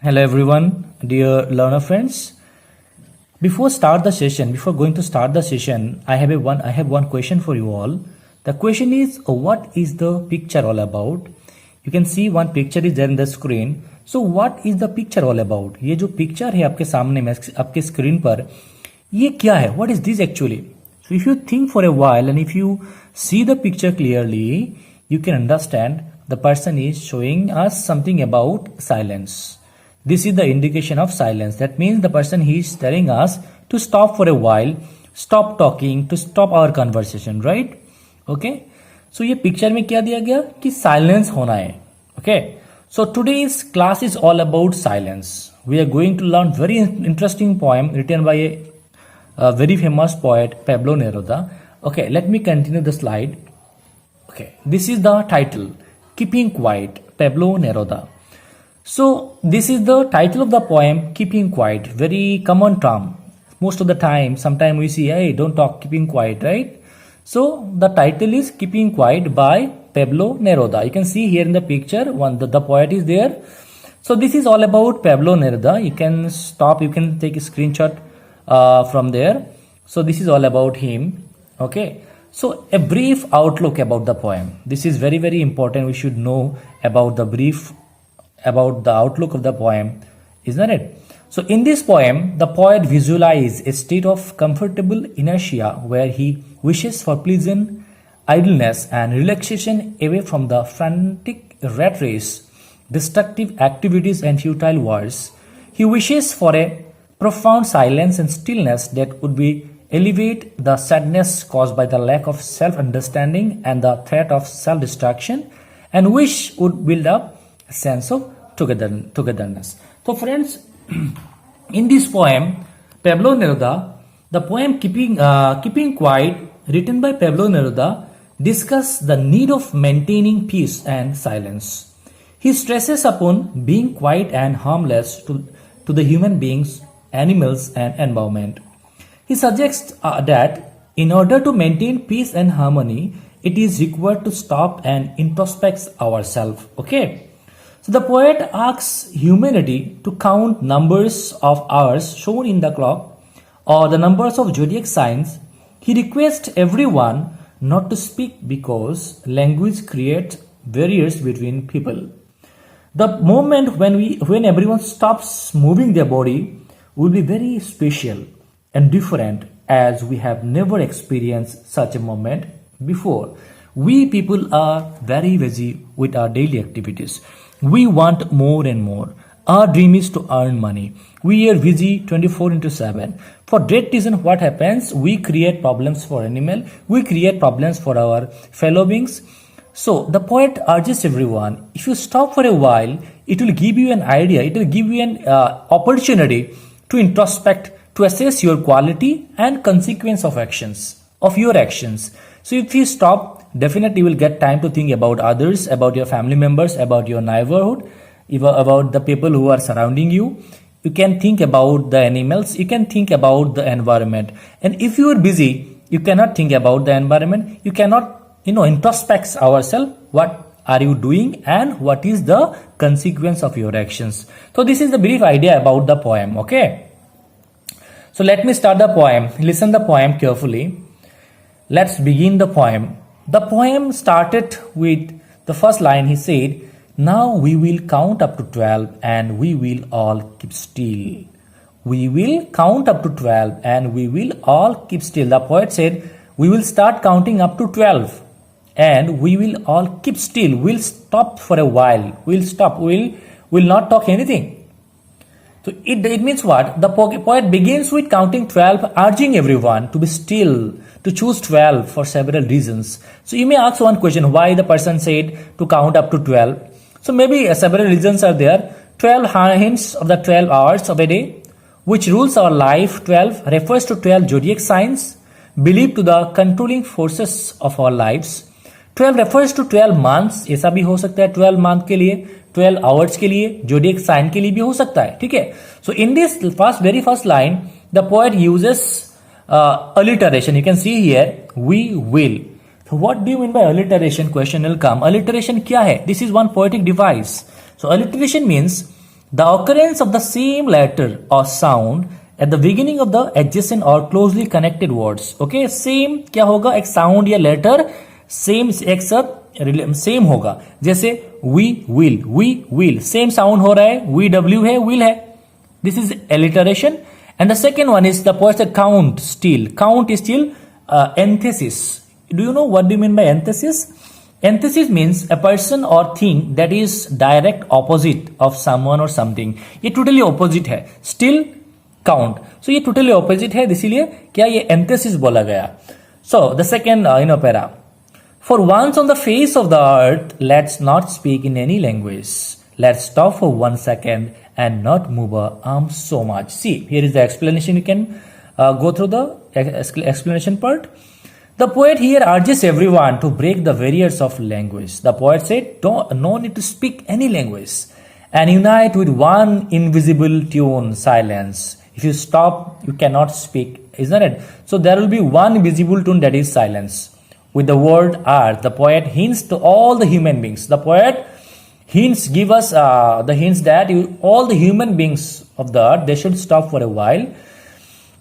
Hello everyone, dear learner friends. Before going to start the session, I have one question for you all. The question is, what is the picture all about? You can see one picture is there in the screen. So what is the picture all about? ये जो picture है आपके सामने में आपके screen पर, ये क्या है? What is this actually? So if you think for a while and if you see the picture clearly, you can understand the person is showing us something about silence. This is the indication of silence. That means the person he is telling us to stop for a while, stop talking, to stop our conversation, right? Okay. So ये picture में क्या दिया गया कि silence होना है. Okay. So today's class is all about silence. We are going to learn very interesting poem written by a very famous poet Pablo Neruda. Okay. Let me continue the slide. Okay. This is the title, Keeping Quiet, Pablo Neruda. So this is the title of the poem, Keeping Quiet. Very common term. Most of the time, sometimes we see, hey, don't talk, keeping quiet, right? So the title is Keeping Quiet by Pablo Neruda. You can see here in the picture, the poet is there. So this is all about Pablo Neruda. You can stop, you can take a screenshot from there. So this is all about him. Okay. So a brief outlook about the poem. This is very, very important. We should know about the outlook of the poem, isn't it? So in this poem, the poet visualizes a state of comfortable inertia where he wishes for pleasant idleness and relaxation away from the frantic rat race, destructive activities and futile wars. He wishes for a profound silence and stillness that would alleviate the sadness caused by the lack of self-understanding and the threat of self-destruction, and which would build up a sense of togetherness. So friends, in this poem, Pablo Neruda, the poem Keeping Quiet, written by Pablo Neruda, discusses the need of maintaining peace and silence. He stresses upon being quiet and harmless to the human beings, animals and environment. He suggests that in order to maintain peace and harmony, it is required to stop and introspect ourselves. Okay. So the poet asks humanity to count numbers of hours shown in the clock or the numbers of zodiac signs. He requests everyone not to speak because language creates barriers between people. The moment when everyone stops moving their body will be very special and different, as we have never experienced such a moment before. We people are very busy with our daily activities. We want more and more. Our dream is to earn money. We are busy 24/7. For that reason, what happens? We create problems for animal. We create problems for our fellow beings. So the poet urges everyone, if you stop for a while, it will give you an idea. It will give you an opportunity to introspect, to assess your quality and consequence of your actions. So if you stop, definitely you will get time to think about others, about your family members, about your neighborhood, about the people who are surrounding you. You can think about the animals, you can think about the environment. And if you are busy, you cannot think about the environment, you cannot, introspect ourselves, what are you doing and what is the consequence of your actions. So this is the brief idea about the poem, okay? So let me start the poem. Listen the poem carefully. Let's begin the poem. The poem started with the first line. He said, now we will count up to 12 and we will all keep still. We will count up to 12 and we will all keep still. The poet said, we will start counting up to 12 and we will all keep still. We'll stop for a while. We'll stop. We'll not talk anything. So it means what? The poet begins with counting 12, urging everyone to be still, to choose 12 for several reasons. So you may ask one question, why the person said to count up to 12? So maybe several reasons are there. 12 hints of the 12 hours of a day, which rules our life. 12 refers to 12 zodiac signs, believed to the controlling forces of our lives. 12 refers to 12 months. ऐसा भी हो सकता है 12 month के लिए, 12 hours के लिए, zodiac sign के लिए भी हो सकता है, ठीक है? So in this very first line, the poet uses alliteration. You can see here, we will. So what do you mean by alliteration? Question will come. Alliteration क्या है? This is one poetic device. So alliteration means The occurrence of the same letter or sound at the beginning of the adjacent or closely connected words. Okay, same क्या होगा, एक sound या letter same एक साथ same होगा. जैसे we will same sound हो रहा है, we w है, will है. This is alliteration. And the second one is the poet said count is still antithesis. Do you know what do you mean by antithesis? Antithesis means a person or thing that is direct opposite of someone or something. ये totally opposite है. Still count. So ये totally opposite है, इसीलिए क्या ये antithesis बोला गया. So the second para. For once on the face of the earth, let's not speak in any language. Let's stop for 1 second and not move our arms so much. See, here is the explanation. You can go through the explanation part. The poet here urges everyone to break the barriers of language. The poet said, no need to speak any language and unite with one invisible tune, silence. If you stop, you cannot speak, isn't it? So there will be one visible tune, that is silence. With the word earth, the poet hints to all the human beings. The poet give us the hints that all the human beings of the earth, they should stop for a while.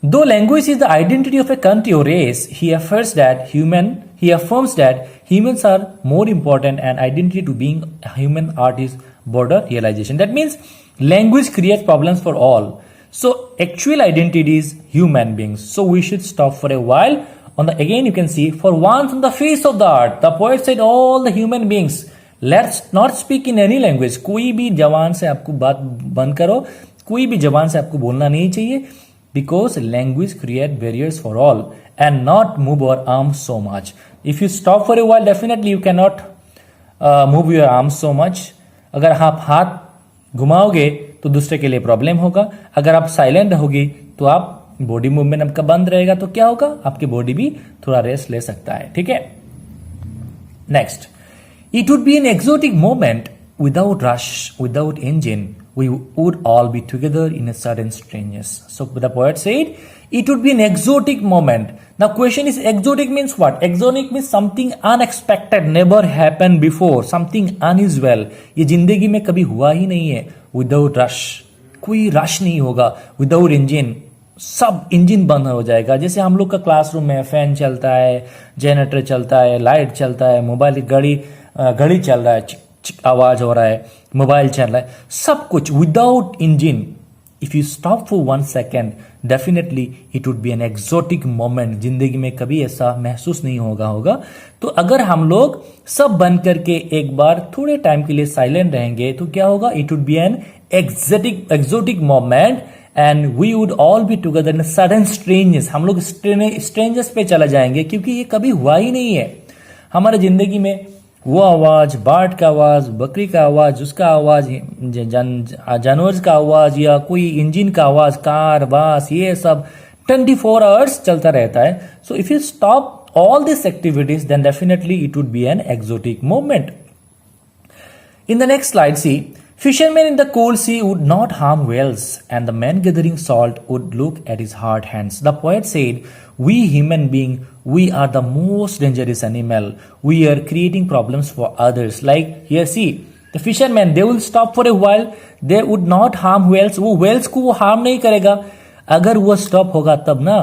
Though language is the identity of a country or race, he affirms that humans are more important, and identity to being a human art is broader realization. That means language creates problems for all. So actual identity is human beings. So we should stop for a while. Again you can see, for once on the face of the earth, the poet said all the human beings, let's not speak in any language. कोई भी जबान से आपको बात बंद करो, कोई भी जबान से आपको बोलना नहीं चाहिए, because language create barriers for all, and not move our arms so much. If you stop for a while, definitely you cannot move your arms so much. अगर आप हाथ घुमाओगे तो दूसरे के लिए प्रॉब्लम होगा. अगर आप साइलेंट रहोगे तो आप बॉडी मूवमेंट आपका बंद रहेगा, तो क्या होगा, आपकी बॉडी भी थोड़ा रेस्ट ले सकता है. ठीक है. Next, it would be an exotic moment without rush, without engine. We would all be together in a sudden strangeness. So the poet said, it would be an exotic moment. Now question is, exotic means what? Exotic means something unexpected, never happened before, something unusual. ये जिंदगी में कभी हुआ ही नहीं है. Without rush, कोई rush नहीं होगा. Without engine, सब इंजन बंद हो जाएगा. जैसे हम लोग का क्लासरूम में फैन चलता है, जनरेटर चलता है, लाइट चलता है, मोबाइल घड़ी चल रहा है, चिक चिक आवाज हो रहा है, मोबाइल चल रहा है, सब कुछ without engine. If you stop for 1 second, definitely it would be an exotic moment. जिंदगी में कभी ऐसा महसूस नहीं होगा. तो अगर हम लोग सब बंद करके एक बार थोड़े टाइम के लिए साइलेंट रहेंगे तो क्या होगा, it would be an exotic moment and we would all be together in a sudden strangeness. हम लोग स्ट्रेंजेस पे चला जाएंगे, क्योंकि ये कभी हुआ ही नहीं है हमारे जिंदगी में. वो आवाज, बर्ड का आवाज, बकरी का आवाज, उसका आवाज, जानवर का आवाज, या कोई इंजन का आवाज, कार, बस, ये सब 24 आवर्स चलता रहता है. So if you stop all these activities, then definitely it would be an exotic moment. In the next slide, see, fishermen in the cold sea would not harm whales, and the man gathering salt would look at his hard hands. The poet said, we human beings, we are the most dangerous animal. We are creating problems for others. Like here, see, the fishermen, they will stop for a while. They would not harm whales. वो whales को वो harm नहीं करेगा. अगर वो stop होगा तब ना,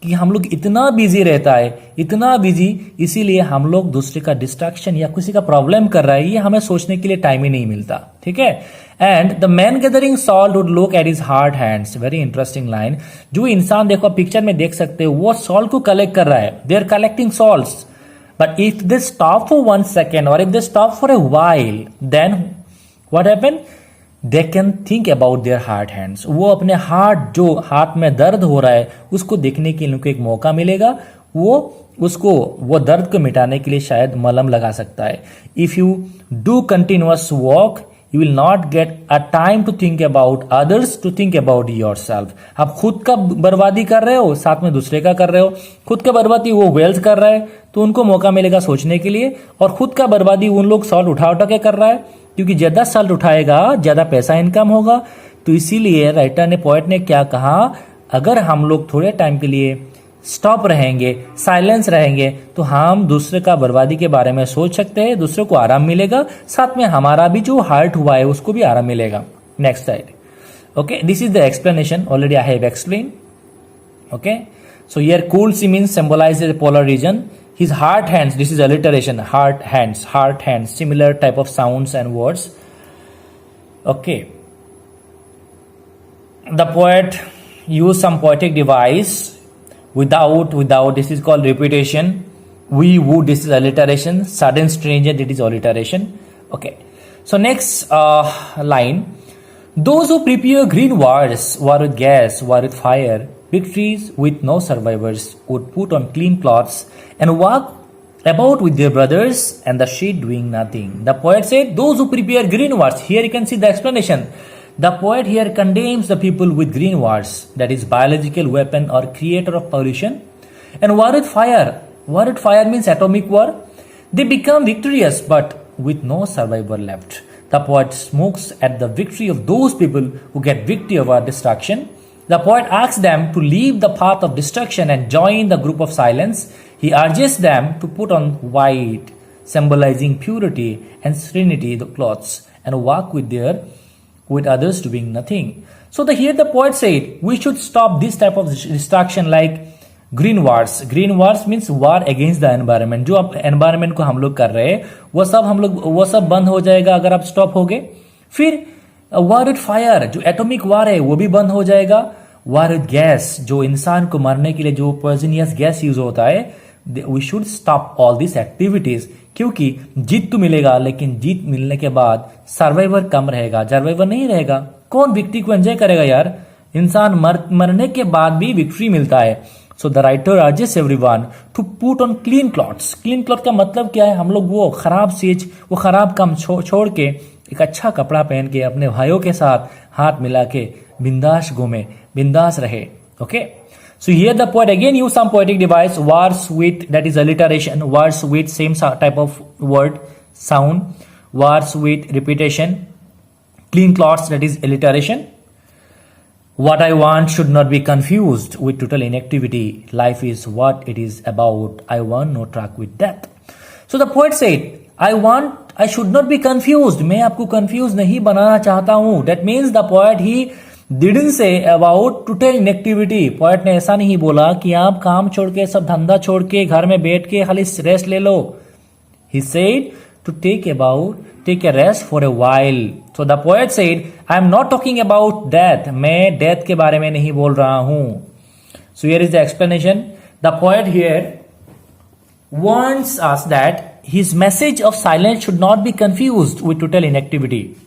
कि हम लोग इतना बिजी रहता है, इतना बिजी, इसीलिए हम लोग दूसरे का डिस्ट्रैक्शन या किसी का प्रॉब्लम कर रहा है, ये हमें सोचने के लिए टाइम ही नहीं मिलता. ठीक है. And the man gathering salt would look at his hard hands. Very interesting line. जो इंसान, देखो पिक्चर में देख सकते हो, वो सॉल्ट को कलेक्ट कर रहा है. They are collecting salts. But if they stop for 1 second और if they stop for a while, then what happen, they can think about their hard hands. वो अपने हार्ट, जो हाथ में दर्द हो रहा है, उसको देखने के लिए उनको एक मौका मिलेगा. वो दर्द को मिटाने के लिए शायद मलहम लगा सकता है. If you do continuous walk, you will not get a time to think about others, to think about yourself. आप खुद का बर्बादी कर रहे हो, साथ में दूसरे का कर रहे हो. खुद का बर्बादी वो वेल्स कर रहा है, तो उनको मौका मिलेगा सोचने के लिए. और खुद का बर्बादी उन लोग सॉल्ट उठा के कर रहा है, क्योंकि ज्यादा सॉल्ट उठाएगा ज्यादा पैसा इनकम होगा. तो इसीलिए राइटर ने, पोएट ने क्या कहा, अगर हम लोग थोड़े टाइम के लिए स्टॉप रहेंगे, साइलेंस रहेंगे, तो हम दूसरे का बर्बादी के बारे में सोच सकते हैं, दूसरे को आराम मिलेगा, साथ में हमारा भी जो हार्ट हुआ है उसको भी आराम मिलेगा. next side. Okay, this is the explanation. Already I have explained. Okay, so here cool C means symbolizes a polar region. His heart hands, this is alliteration, heart hands, similar type of sounds and words. Okay, the poet used some poetic device. Without, this is called repetition. We would, this is alliteration. Sudden stranger, that is alliteration. Okay, so next line. Those who prepare green wars, war with gas, war with fire, victories with no survivors, would put on clean clothes and walk about with their brothers and the shade doing nothing. The poet said, those who prepare green wars. Here you can see the explanation. The poet here condemns the people with green wars, that is biological weapon or creator of pollution, and war with fire. War with fire means atomic war. They become victorious but with no survivor left. The poet smokes at the victory of those people who get victory over destruction. The poet asks them to leave the path of destruction and join the group of silence. He urges them to put on white, symbolizing purity and serenity, the clothes, and walk with others doing nothing. So here the poet said, we should stop this type of destruction like green wars. Green wars means war against the environment. जो आप environment को हम लोग कर रहे हैं वो सब बंद हो जाएगा अगर आप स्टॉप हो गए. फिर वार विद फायर, जो एटॉमिक वार है वो भी बंद हो जाएगा. वार विद गैस, जो इंसान को मारने के लिए जो पॉइजनियस गैस यूज होता है. We should stop all this activities, क्योंकि जीत तो मिलेगा लेकिन जीत मिलने के बाद सर्वाइवर कम रहेगा, सर्वाइवर नहीं रहेगा. कौन विक्ट्री को एंजॉय करेगा यार. इंसान मरने के बाद भी विक्ट्री मिलता है. So the writer urges everyone to put on clean clothes. Clean cloth का मतलब क्या है. हम लोग वो खराब काम छोड़ के एक अच्छा कपड़ा पहन के अपने भाइयों के साथ हाथ मिला के बिंदास घूमे, बिंदास रहे. Okay. So here the poet again use some poetic device. Wars with, that is alliteration. Wars with same type of word sound. Wars with repetition. Clean clothes, that is alliteration. What I want should not be confused with total inactivity. Life is what it is about. I want no track with death. So the poet said, I should not be confused. मैं आपको confused नहीं बनाना चाहता हूँ. That means the poet he didn't say about total inactivity. Poet ने ऐसा नहीं बोला कि आप काम छोड़ के, सब धंधा छोड़ के घर में बैठ के खाली रेस्ट ले लो. He said to take a rest for a while. So the poet said, I am not talking about death. मैं death के बारे में नहीं बोल रहा हूँ. So here is the explanation. The poet here warns us that his message of silence should not be confused with total inactivity.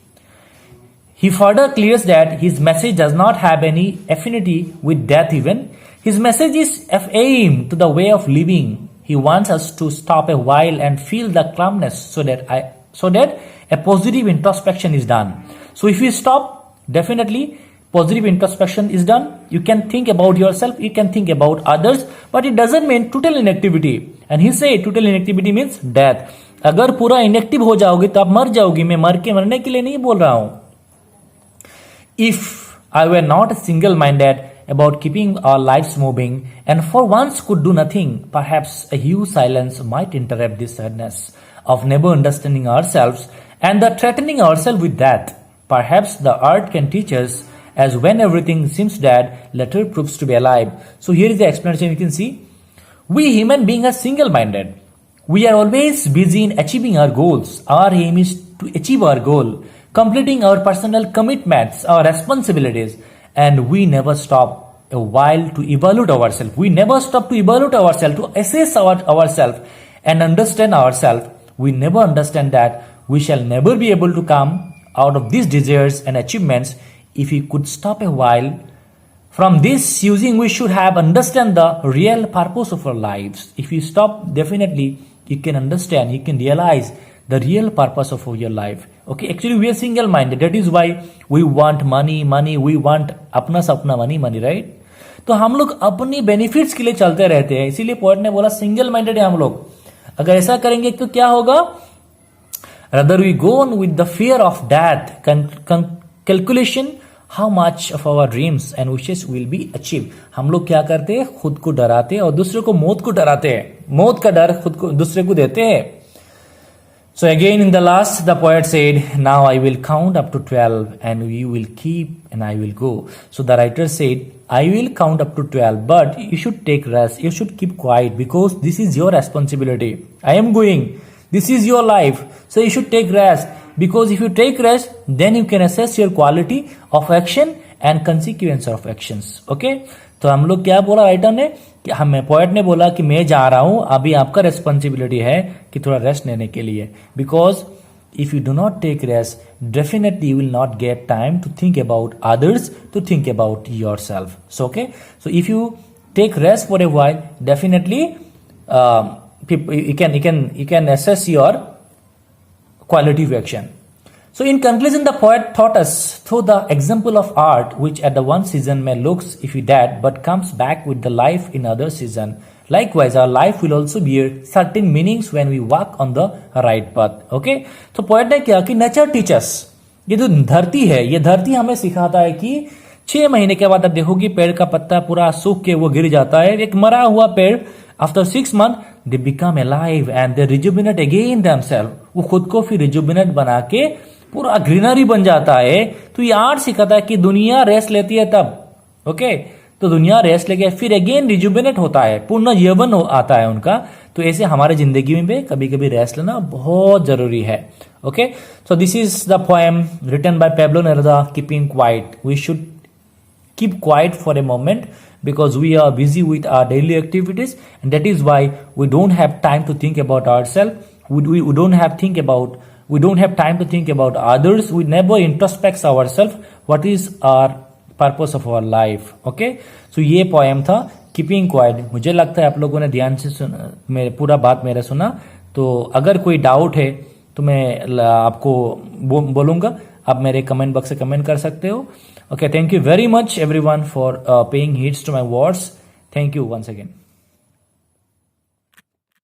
He further clears that his message does not have any affinity with death even. His message is aimed to the way of living. He wants us to stop a while and feel the calmness so that a positive introspection is done. So if you stop, definitely positive introspection is done. You can think about yourself, you can think about others, but it doesn't mean total inactivity. And he said total inactivity means death. अगर पूरा inactive हो जाओगे तो आप मर जाओगी. मैं मरने के लिए नहीं बोल रहा हूं. If I were not single-minded about keeping our lives moving and for once could do nothing, perhaps a huge silence might interrupt this sadness of never understanding ourselves and the threatening ourselves with death. Perhaps the earth can teach us, as when everything seems dead, later proves to be alive. So here is the explanation. You can see, we human beings are single-minded. We are always busy in achieving our goals. Our aim is to achieve our goal, completing our personal commitments, our responsibilities, and we never stop a while to evaluate ourselves. We never stop to evaluate ourselves, to assess ourselves and understand ourselves. We never understand that we shall never be able to come out of these desires and achievements if we could stop a while. From this using, we should have understand the real purpose of our lives. If you stop, definitely you can understand, you can realize the real purpose of your life. Okay, actually we are single-minded. That is why we want money, we want अपना सपना money, right? तो हम लोग अपनी benefits के लिए चलते रहते हैं. इसीलिए पोएट ने बोला सिंगल माइंडेड है हम लोग. अगर ऐसा करेंगे तो क्या होगा? Rather we go on with the fear of death, calculation how much of our dreams and wishes will be achieved. हम लोग क्या करते हैं? खुद को डराते हैं और दूसरे को मौत को डराते हैं. मौत का डर खुद को दूसरे को देते हैं. So again in the last the poet said, now I will count up to 12 and you will keep and I will go. So the writer said, I will count up to 12 but you should take rest, you should keep quiet because this is your responsibility. I am going, this is your life, so you should take rest because if you take rest then you can assess your quality of action and consequence of actions. Okay, तो हम लोग क्या बोला writer ने कि हमें poet ने बोला कि मैं जा रहा हूं, अभी आपका रेस्पॉन्सिबिलिटी है कि थोड़ा रेस्ट लेने के लिए, because if you do not take rest definitely you will not get time to think about others, to think about yourself. So okay, so if you take rest for a while definitely you can assess your quality of action. So in conclusion, the poet taught us through the example of art which at the one season may looks if we dead but comes back with the life in other season. Likewise, our life will also bear certain meanings when we walk on the right path. Okay? तो poet ने क्या कि nature teaches, ये जो धरती है, ये धरती हमें सिखाता है कि 6 महीने के बाद आप देखोगे पेड़ का पत्ता पूरा सूख के वो गिर जाता है, एक मरा हुआ पेड़ after 6 months they become alive and they rejuvenate again themselves. वो खुद को फिर rejuvenate बना के पूरा ग्रीनरी बन जाता है. तो ये आर्ट सिखाता है कि दुनिया रेस्ट लेती है तब. ओके, तो दुनिया रेस्ट लेके फिर अगेन रिजुबिनेट होता है, पूर्ण यौवन आता है उनका. तो ऐसे हमारे जिंदगी में भी कभी कभी रेस्ट लेना बहुत जरूरी है. Okay, so this is the poem written by Pablo Neruda, keeping quiet. We should keep quiet for a moment because we are busy with our daily activities and that is why we don't have time to think about ourselves. We don't have time to think about others. We never introspect ourselves. What is our purpose of our life? Okay, so ये poem था keeping quiet. मुझे लगता है आप लोगों ने ध्यान से सुना, मेरे पूरा बात मेरा सुना. तो अगर कोई डाउट है तो मैं आपको बोलूंगा, आप मेरे कमेंट बॉक्स से कमेंट कर सकते हो. Okay, thank you very much everyone for paying heeds to my words. Thank you once again.